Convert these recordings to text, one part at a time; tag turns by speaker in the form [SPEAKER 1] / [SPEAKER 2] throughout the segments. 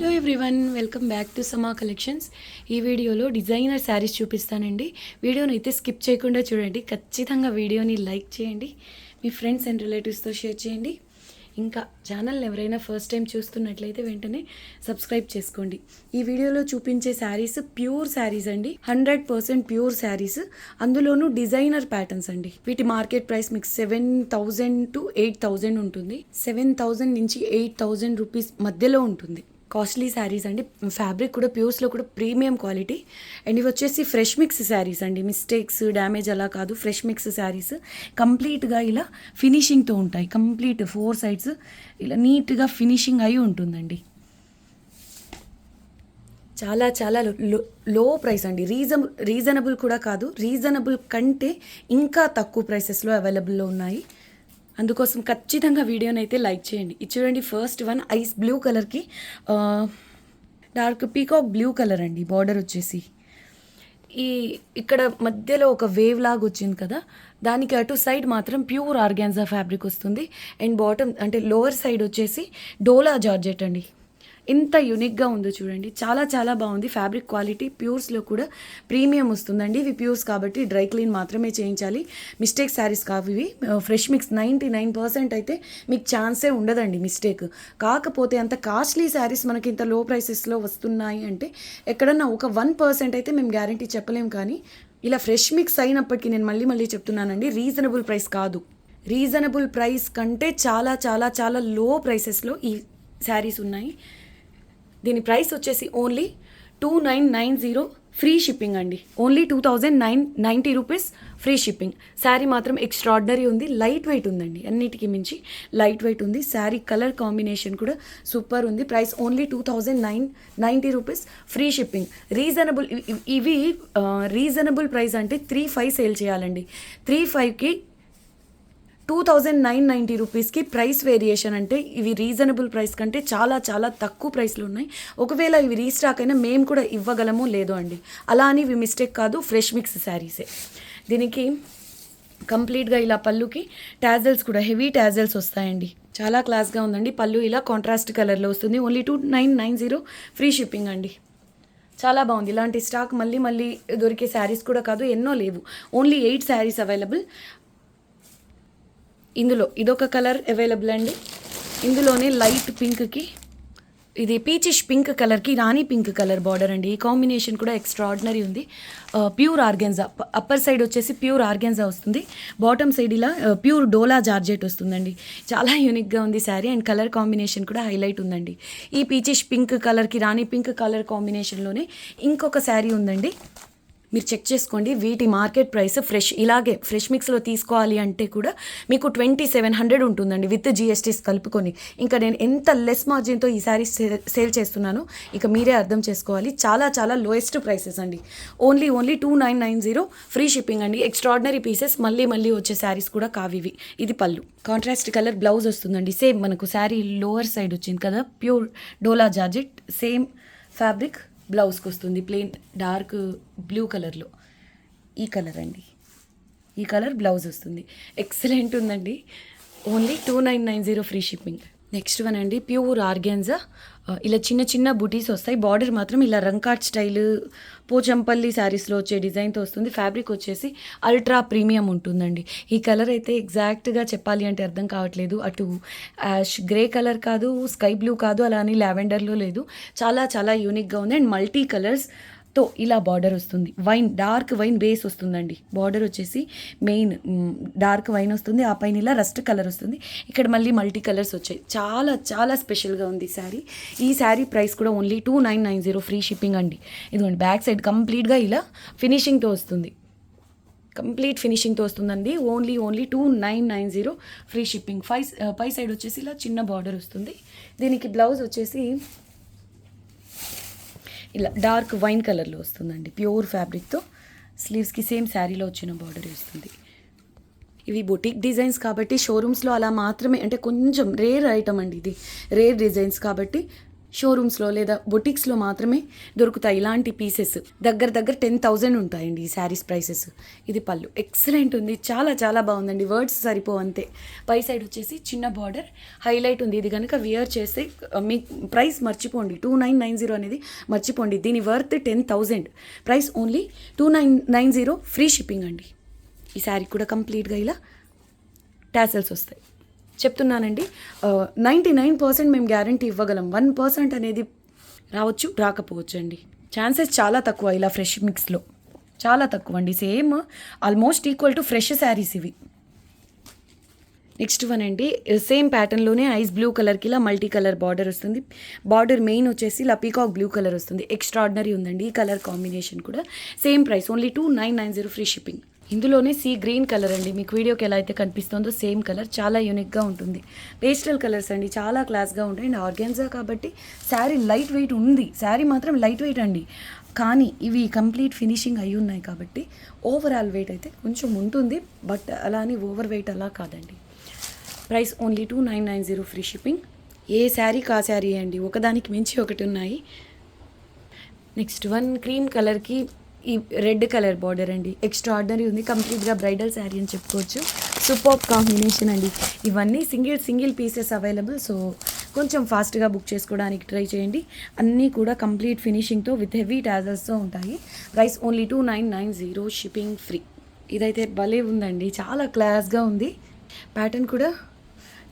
[SPEAKER 1] Hello everyone, welcome back to సమా collections. ఈ వీడియోలో డిజైనర్ శారీస్ చూపిస్తానండి. వీడియోని అయితే స్కిప్ చేయకుండా చూడండి. ఖచ్చితంగా వీడియోని లైక్ చేయండి, మీ ఫ్రెండ్స్ అండ్ రిలేటివ్స్తో షేర్ చేయండి. ఇంకా ఛానల్ ఎవరైనా ఫస్ట్ టైం చూస్తున్నట్లయితే వెంటనే సబ్స్క్రైబ్ చేసుకోండి. ఈ వీడియోలో చూపించే శారీస్ ప్యూర్ శారీస్ అండి, 100% ప్యూర్ శారీస్. అందులోనూ డిజైనర్ ప్యాటర్న్స్ అండి. వీటి మార్కెట్ ప్రైస్ మీకు 7,000 to 8,000 ఉంటుంది. 7,000 నుంచి 8,000 రూపీస్ మధ్యలో ఉంటుంది. కాస్ట్లీ శారీస్ అండి. ఫ్యాబ్రిక్ కూడా ప్యూర్స్లో కూడా ప్రీమియం క్వాలిటీ. అండ్ ఇవి వచ్చేసి ఫ్రెష్ మిక్స్ శారీస్ అండి. మిస్టేక్స్ డ్యామేజ్ అలా కాదు, ఫ్రెష్ మిక్స్ శారీస్. కంప్లీట్గా ఇలా ఫినిషింగ్తో ఉంటాయి. కంప్లీట్ 4 sides ఇలా నీట్గా ఫినిషింగ్ అయి ఉంటుందండి. చాలా చాలా లో ప్రైస్ అండి. రీజనబుల్ కూడా కాదు, రీజనబుల్ కంటే ఇంకా తక్కువ ప్రైసెస్లో అవైలబుల్లో ఉన్నాయి. అందుకోసం ఖచ్చితంగా వీడియోని అయితే లైక్ చేయండి. ఇది చూడండి, ఫస్ట్ వన్ ఐస్ బ్లూ కలర్కి డార్క్ పీకాక్ బ్లూ కలర్ అండి. బార్డర్ వచ్చేసి ఇక్కడ మధ్యలో ఒక వేవ్ లాగా వచ్చింది కదా, దానికి అటు సైడ్ మాత్రం ప్యూర్ ఆర్గాన్జా ఫ్యాబ్రిక్ వస్తుంది. అండ్ బాటమ్ అంటే లోవర్ సైడ్ వచ్చేసి డోలా జార్జెట్ అండి. ఎంత యూనిక్గా ఉందో చూడండి, చాలా చాలా బాగుంది. ఫ్యాబ్రిక్ క్వాలిటీ ప్యూర్స్లో కూడా ప్రీమియం వస్తుందండి. ఇవి ప్యూర్స్ కాబట్టి డ్రై క్లీన్ మాత్రమే చేయించాలి. మిస్టేక్ శారీస్ కావు ఇవి. ఫ్రెష్ మిక్స్ 99% అయితే మీకు ఛాన్సే ఉండదండి మిస్టేక్. కాకపోతే అంత కాస్ట్లీ శారీస్ మనకి ఇంత లో ప్రైసెస్లో వస్తున్నాయి అంటే ఎక్కడన్నా ఒక 1% అయితే మేము గ్యారంటీ చెప్పలేం. కానీ ఇలా ఫ్రెష్ మిక్స్ అయినప్పటికీ నేను మళ్ళీ చెప్తున్నానండి, రీజనబుల్ ప్రైస్ కాదు. రీజనబుల్ ప్రైస్ కంటే చాలా చాలా చాలా లో ప్రైసెస్లో ఈ శారీస్ ఉన్నాయి. దీని ప్రైస్ వచ్చేసి ఓన్లీ 2,990 ఫ్రీ షిప్పింగ్ అండి. Only 2,990 rupees free shipping. Sari మాత్రం ఎక్స్ట్రాడినరీ ఉంది. లైట్ వెయిట్ ఉందండి, అన్నిటికీ మించి లైట్ వెయిట్ ఉంది. శారీ కలర్ కాంబినేషన్ కూడా సూపర్ ఉంది. Price only 2,990 rupees free shipping. ఇవి రీజనబుల్ ప్రైస్ అంటే 3,500 సేల్ చేయాలండి. 3,500కి 2,990 రూపీస్కి ప్రైస్ వేరియేషన్ అంటే ఇవి రీజనబుల్ ప్రైస్ కంటే చాలా చాలా తక్కువ ప్రైస్లో ఉన్నాయి. ఒకవేళ ఇవి రీస్టాక్ అయినా మేము కూడా ఇవ్వగలమో లేదో అండి. అలా అని ఇవి మిస్టేక్ కాదు, ఫ్రెష్ మిక్స్ శారీసే. దీనికి కంప్లీట్గా ఇలా పళ్ళుకి టాజల్స్ కూడా హెవీ టాజల్స్ వస్తాయండి. చాలా క్లాస్గా ఉందండి. పళ్ళు ఇలా కాంట్రాస్ట్ కలర్లో వస్తుంది. ఓన్లీ 2,990 ఫ్రీ షిప్పింగ్ అండి. చాలా బాగుంది. ఇలాంటి స్టాక్ మళ్ళీ దొరికే శారీస్ కూడా కాదు, ఎన్నో లేవు. Only 8 saris available. ఇందులో ఇదొక కలర్ అవైలబుల్ అండి. ఇందులోనే లైట్ పింక్కి ఇది పీచిష్ పింక్ కలర్కి రాణి పింక్ కలర్ బార్డర్ అండి. ఈ కాంబినేషన్ కూడా ఎక్స్ట్రాడినరీ ఉంది. ప్యూర్ ఆర్గాన్జా, అప్పర్ సైడ్ వచ్చేసి ప్యూర్ ఆర్గాన్జా వస్తుంది. బాటమ్ సైడ్ ఇలా ప్యూర్ డోలా జార్జెట్ వస్తుందండి. చాలా యూనిక్గా ఉంది శారీ. అండ్ కలర్ కాంబినేషన్ కూడా హైలైట్ ఉందండి. ఈ పీచిష్ పింక్ కలర్కి రాణి పింక్ కలర్ కాంబినేషన్లోనే ఇంకొక శారీ ఉందండి. మీరు చెక్ చేసుకోండి. వీటి మార్కెట్ ప్రైస్ ఇలాగే ఫ్రెష్ మిక్స్లో తీసుకోవాలి అంటే కూడా మీకు 2,700 ఉంటుందండి విత్ GSTs కలుపుకొని. ఇంకా నేను ఎంత లెస్ మార్జిన్తో ఈ శారీస్ సేల్ చేస్తున్నానో ఇక మీరే అర్థం చేసుకోవాలి. చాలా చాలా లోయెస్ట్ ప్రైసెస్ అండి. ఓన్లీ 2,990 ఫ్రీ షిప్పింగ్ అండి. ఎక్స్ట్రాడినరీ పీసెస్, మళ్ళీ వచ్చే శారీస్ కూడా కావివి. ఇది పళ్ళు, కాంట్రాస్ట్ కలర్ బ్లౌజ్ వస్తుందండి. సేమ్ మనకు శారీ లోవర్ సైడ్ వచ్చింది కదా, ప్యూర్ డోలా జార్జెట్, సేమ్ ఫ్యాబ్రిక్ బ్లౌజ్కి వస్తుంది. ప్లెయిన్ డార్క్ బ్లూ కలర్లో ఈ కలర్ అండి. ఈ కలర్ బ్లౌజ్ వస్తుంది. ఎక్సలెంట్ ఉందండి. Only 2,990 free shipping. Next one అండి, ప్యూర్ ఆర్గాన్జా. ఇలా చిన్న బుటీస్ వస్తాయి. బార్డర్ మాత్రం ఇలా రంకాట్ స్టైల్ పోచంపల్లి శారీస్లో వచ్చే డిజైన్తో వస్తుంది. ఫ్యాబ్రిక్ వచ్చేసి అల్ట్రా ప్రీమియం ఉంటుందండి. ఈ కలర్ అయితే ఎగ్జాక్ట్గా చెప్పాలి అంటే అర్థం కావట్లేదు. అటు యాష్ గ్రే కలర్ కాదు, స్కై బ్లూ కాదు, అలా అని లావెండర్లో లేదు. చాలా చాలా యూనిక్గా ఉంది. అండ్ మల్టీ కలర్స్తో ఇలా బార్డర్ వస్తుంది. డార్క్ వైన్ బేస్ వస్తుందండి. బార్డర్ వచ్చేసి మెయిన్ డార్క్ వైన్ వస్తుంది, ఆ పైన ఇలా రస్ట్ కలర్ వస్తుంది. ఇక్కడ మళ్ళీ మల్టీ కలర్స్ వచ్చాయి. చాలా చాలా స్పెషల్గా ఉంది శారీ. ఈ శారీ ప్రైస్ కూడా ఓన్లీ 2,990 ఫ్రీ షిప్పింగ్ అండి. ఇదిగోండి, బ్యాక్ సైడ్ కంప్లీట్గా ఇలా ఫినిషింగ్తో వస్తుంది. కంప్లీట్ ఫినిషింగ్తో వస్తుందండి. Only 2,990 free shipping. పై సైడ్ వచ్చేసి ఇలా చిన్న బార్డర్ వస్తుంది. దీనికి బ్లౌజ్ వచ్చేసి ఇలా డార్క్ వైన్ కలర్లో వస్తుందండి. ప్యూర్ ఫ్యాబ్రిక్తో స్లీవ్స్కి సేమ్ శారీలో వచ్చిన బార్డర్ వస్తుంది. ఇవి బొటిక్ డిజైన్స్ కాబట్టి షోరూమ్స్లో అలా మాత్రమే, అంటే కొంచెం రేర్ ఐటమ్ అండి. ఇది రేర్ డిజైన్స్ కాబట్టి షోరూమ్స్లో లేదా బొటిక్స్లో మాత్రమే దొరుకుతాయి ఇలాంటి పీసెస్. దగ్గర 10,000 ఉంటాయండి ఈ శారీస్ ప్రైసెస్. ఇది పళ్ళు ఎక్సలెంట్ ఉంది, చాలా చాలా బాగుందండి, వర్డ్స్ సరిపో అంతే. పై సైడ్ వచ్చేసి చిన్న బార్డర్ హైలైట్ ఉంది. ఇది కనుక వియర్ చేస్తే మీ ప్రైస్ మర్చిపోండి, 2990 అనేది మర్చిపోండి. దీని worth 10,000, price only 2990, free shipping అండి. ఈ శారీ కూడా కంప్లీట్గా ఇలా టాసల్స్ వస్తాయి. చెప్తున్నానండి, 99% మేము గ్యారంటీ ఇవ్వగలం. 1% అనేది రావచ్చు, రాకపోవచ్చు అండి. ఛాన్సెస్ చాలా తక్కువ ఇలా ఫ్రెష్ మిక్స్లో, చాలా తక్కువ అండి. Same almost equal to fresh saris ఇవి. నెక్స్ట్ వన్ అండి, సేమ్ ప్యాటర్న్లోనే ఐస్ బ్లూ కలర్కి ఇలా మల్టీ కలర్ బార్డర్ వస్తుంది. బార్డర్ మెయిన్ వచ్చేసి ఇలా పీకాక్ బ్లూ కలర్ వస్తుంది. ఎక్స్ట్రాడినరీ ఉందండి ఈ కలర్ కాంబినేషన్ కూడా. Same price only 2990, free shipping. ఇందులోనే సీ గ్రీన్ కలర్ అండి, మీకు వీడియోకి ఎలా అయితే కనిపిస్తుందో సేమ్ కలర్, చాలా యూనిక్గా ఉంటుంది. పేస్టల్ కలర్స్ అండి, చాలా క్లాస్గా ఉంటాయి. అండ్ ఆర్గాన్జా కాబట్టి శారీ లైట్ వెయిట్ ఉంది, శారీ మాత్రం లైట్ వెయిట్ అండి. కానీ ఇవి కంప్లీట్ ఫినిషింగ్ అయి ఉన్నాయి కాబట్టి ఓవరాల్ వెయిట్ అయితే కొంచెం ఉంటుంది, బట్ అలా అని ఓవర్ వెయిట్ అలా కాదండి. Price only 2990, free shipping. ఏ శారీకి ఆ శారీ అండి, ఒకదానికి మించి ఒకటి ఉన్నాయి. నెక్స్ట్ వన్ క్రీమ్ కలర్కి ఈ రెడ్ కలర్ బార్డర్ అండి, ఎక్స్ట్రాడినరీ ఉంది, కంప్లీట్గా బ్రైడల్ శారీ అని చెప్పుకోవచ్చు. సూపర్ కాంబినేషన్ అండి. ఇవన్నీ సింగిల్ పీసెస్ అవైలబుల్, సో కొంచెం ఫాస్ట్గా బుక్ చేసుకోవడానికి ట్రై చేయండి. అన్నీ కూడా కంప్లీట్ ఫినిషింగ్తో విత్ హెవీ టాజల్స్తో ఉంటాయి. Price only 2990, shipping free. ఇదైతే భలే ఉందండి, చాలా క్లాస్గా ఉంది. ప్యాటర్న్ కూడా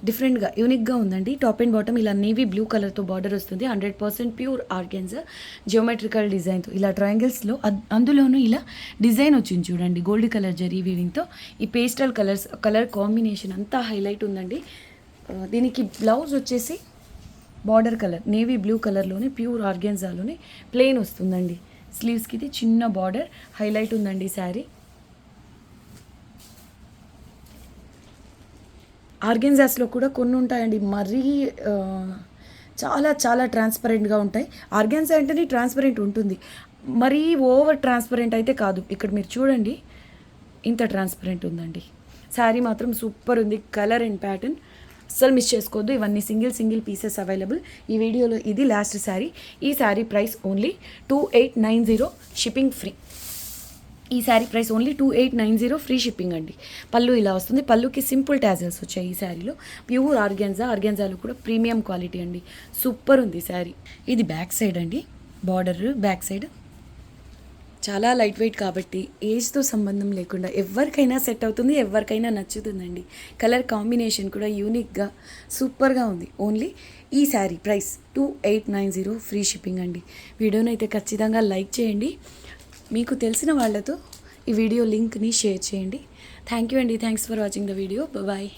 [SPEAKER 1] డిఫరెంట్గా యూనిక్గా ఉందండి. టాప్ అండ్ బాటమ్ ఇలా నేవీ బ్లూ కలర్తో బార్డర్ వస్తుంది. 100% ప్యూర్ ఆర్గాన్జా, జియోమెట్రికల్ డిజైన్తో ఇలా ట్రయాంగిల్స్లో, అందులోనూ ఇలా డిజైన్ వచ్చింది చూడండి, గోల్డ్ కలర్ జరీ వీవింగ్తో. ఈ పేస్టల్ కలర్ కాంబినేషన్ అంతా హైలైట్ ఉందండి. దీనికి బ్లౌజ్ వచ్చేసి బార్డర్ కలర్ నేవీ బ్లూ కలర్లోనే ప్యూర్ ఆర్గాన్జాలోనే ప్లెయిన్ వస్తుందండి. స్లీవ్స్కి ఇది చిన్న బార్డర్ హైలైట్ ఉందండి శారీ. ఆర్గెన్జాస్లో కూడా కొన్ని ఉంటాయండి, మరీ చాలా చాలా ట్రాన్స్పరెంట్గా ఉంటాయి. ఆర్గెన్జా అంటేనే ట్రాన్స్పరెంట్ ఉంటుంది, మరీ ఓవర్ ట్రాన్స్పరెంట్ అయితే కాదు. ఇక్కడ మీరు చూడండి, ఇంత ట్రాన్స్పరెంట్ ఉందండి. శారీ మాత్రం సూపర్ ఉంది, కలర్ అండ్ ప్యాటర్న్ అస్సలు మిస్ చేసుకోవద్దు. ఇవన్నీ సింగిల్ పీసెస్ అవైలబుల్. ఈ వీడియోలో ఇది లాస్ట్ శారీ. ఈ sari price only 2890, shipping free. ఈ sari price only 2890, free shipping అండి. పళ్ళు ఇలా వస్తుంది, పళ్ళుకి సింపుల్ టాజల్స్ వచ్చాయి ఈ శారీలో. ప్యూర్ ఆర్గాన్జాలో కూడా ప్రీమియం క్వాలిటీ అండి, సూపర్ ఉంది శారీ. ఇది బ్యాక్ సైడ్ అండి, బార్డర్ బ్యాక్ సైడ్ చాలా లైట్ వెయిట్ కాబట్టి ఏజ్తో సంబంధం లేకుండా ఎవరికైనా సెట్ అవుతుంది, ఎవరికైనా నచ్చుతుందండి. కలర్ కాంబినేషన్ కూడా యూనిక్గా సూపర్గా ఉంది. ఓన్లీ ఈ శారీ ప్రైస్ 2890, ఫ్రీ షిప్పింగ్ అండి. వీడియోని అయితే ఖచ్చితంగా లైక్ చేయండి, మీకు తెలిసిన వాళ్ళతో ఈ వీడియో లింక్ని షేర్ చేయండి. థ్యాంక్ యూ అండి, thanks for watching the video. Bye.